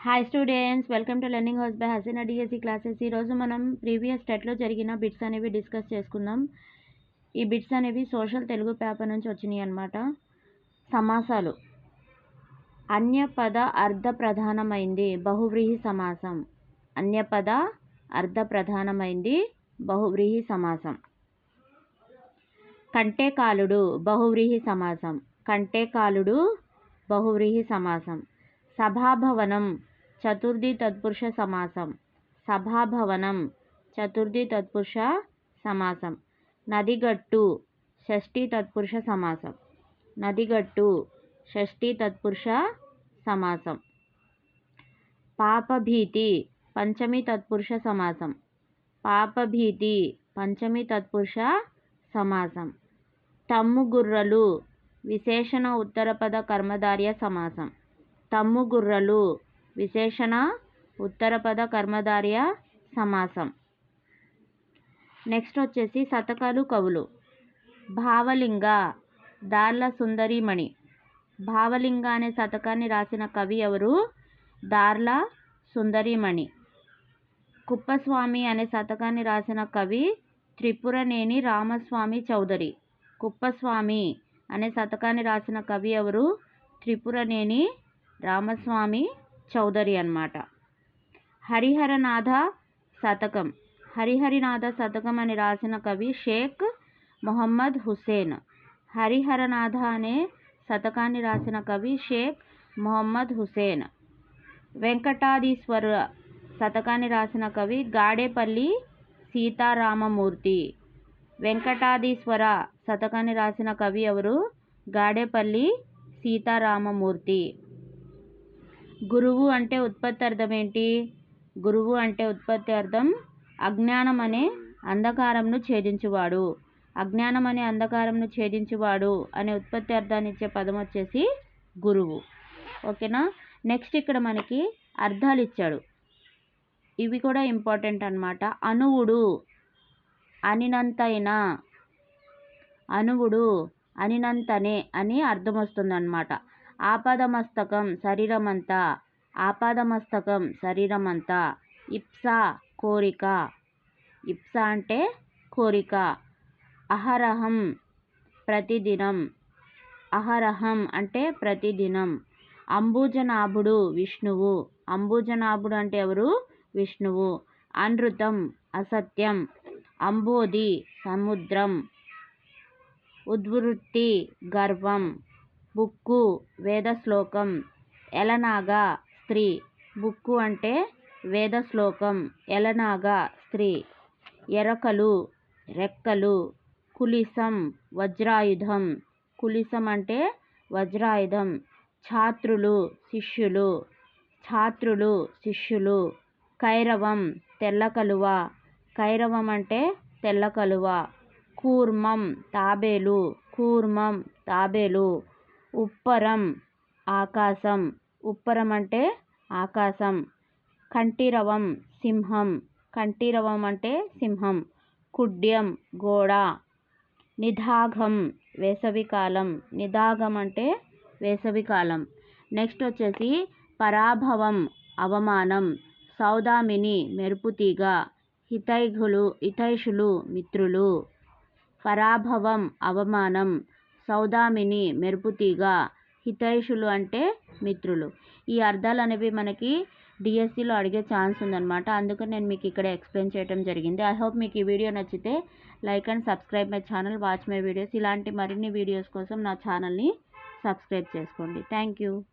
Hi students, welcome to learning house by Haseena DSC classes. ఈరోజు మనం previous టెట్లో జరిగిన బిట్స్ అనేవి డిస్కస్ చేసుకుందాం. ఈ బిట్స్ అనేవి సోషల్ తెలుగు పేపర్ నుంచి వచ్చినాయి అన్నమాట. సమాసాలు. అన్యపద అర్ధ ప్రధానమైంది బహువ్రీహి సమాసం. అన్యపద అర్ధ ప్రధానమైంది బహువ్రీహి సమాసం. కంటే కాలుడు బహువ్రీహి సమాసం. కంటే కాలుడు బహువ్రీహి సమాసం. సభాభవనం చతుర్థి తత్పురుష సమాసం. సభాభవనం చతుర్థి తత్పురుష సమాసం. నదిగట్టు షష్ఠీ తత్పురుష సమాసం. నదిగట్టు షష్ఠీ తత్పురుష సమాసం. పాపభీతి పంచమి తత్పురుష సమాసం. పాపభీతి పంచమి తత్పురుష సమాసం. తమ్ముగుర్రలు విశేషణ ఉత్తరపద కర్మధార్య సమాసం. తమ్ముగుర్రలు విశేషణ ఉత్తరపద కర్మధార్య సమాసం. నెక్స్ట్ వచ్చేసి శతకాలు కవులు. భావలింగ దార్ల సుందరీమణి. భావలింగ అనే శతకాన్ని రాసిన కవి ఎవరు? దార్ల సుందరీమణి. కుప్పస్వామి అనే శతకాన్ని రాసిన కవి త్రిపురనేని రామస్వామి చౌదరి. కుప్పస్వామి అనే శతకాన్ని రాసిన కవి ఎవరు? త్రిపురనేని రామస్వామి చౌదరి అన్నమాట. హరిహరనాథ శతకం. హరిహరనాథ శతకం అని రాసిన కవి షేక్ మొహమ్మద్ హుసేన్. హరిహరనాథ అనే శతకాన్ని రాసిన కవి షేక్ మొహమ్మద్ హుసేన్. వెంకటాధీశ్వర శతకాన్ని రాసిన కవి గాడేపల్లి సీతారామమూర్తి. వెంకటాధీశ్వర శతకాన్ని రాసిన కవి ఎవరు? గాడేపల్లి సీతారామమూర్తి. గురువు అంటే ఉత్పత్తి అర్థం ఏంటి? గురువు అంటే ఉత్పత్తి అర్థం అజ్ఞానం అనే అంధకారంను ఛేదించువాడు. అజ్ఞానం అనే అంధకారంను ఛేదించువాడు అనే ఉత్పత్తి అర్థాన్ని ఇచ్చే పదం వచ్చేసి గురువు. ఓకేనా? నెక్స్ట్ ఇక్కడ మనకి అర్థాలు ఇచ్చాడు. ఇవి కూడా ఇంపార్టెంట్ అన్నమాట. అనువుడు అనినంతైనా, అనువుడు అనినంతనే అని అర్థం వస్తుందన్నమాట. ఆపాదమస్తకం శరీరమంతా. ఆపాదమస్తకం శరీరమంతా. ఇప్స కోరిక. ఇప్స అంటే కోరిక. అహరహం ప్రతిదినం. అహరహం అంటే ప్రతిదినం. అంబుజనాభుడు విష్ణువు. అంబుజనాభుడు అంటే ఎవరు? విష్ణువు. అనృతం అసత్యం. అంబోధి సముద్రం. ఉద్వృత్తి గర్వం. బుక్కు వేద శ్లోకం. ఎలనాగ స్త్రీ. బుక్కు అంటే వేద శ్లోకం. ఎలనాగ స్త్రీ. ఎరకలు రెక్కలు. కులిసం వజ్రాయుధం. కులిసం అంటే వజ్రాయుధం. ఛాత్రులు శిష్యులు. ఛాత్రులు శిష్యులు. కైరవం తెల్ల కలువ. కైరవం అంటే తెల్ల కలువ. కూర్మం తాబేలు. కూర్మం తాబేలు. ఉప్పరం ఆకాశం. ఉప్పరం అంటే ఆకాశం. కంఠీరవం సింహం. కంఠీరవం అంటే సింహం. కుడ్యం గోడ. నిదాఘం వేసవికాలం. నిదాఘం అంటే వేసవికాలం. నెక్స్ట్ వచ్చేసి పరాభవం అవమానం. సౌదామిని మెరుపుతీగ. హితైషులు మిత్రులు. పరాభవం అవమానం. సౌదామిని మెరుపుతీగ. హితైషులు అంటే మిత్రులు. ఈ అర్థాలు అనేవి మనకి డిఎస్సిలో అడిగే ఛాన్స్ ఉందన్నమాట. అందుకని నేను మీకు ఇక్కడ ఎక్స్ప్లెయిన్ చేయడం జరిగింది. ఐ హోప్ మీకు ఈ వీడియో నచ్చితే like and subscribe my channel, watch my videos. ఇలాంటి మరిన్ని వీడియోస్ కోసం నా ఛానల్ని సబ్స్క్రైబ్ చేసుకోండి. Thank you.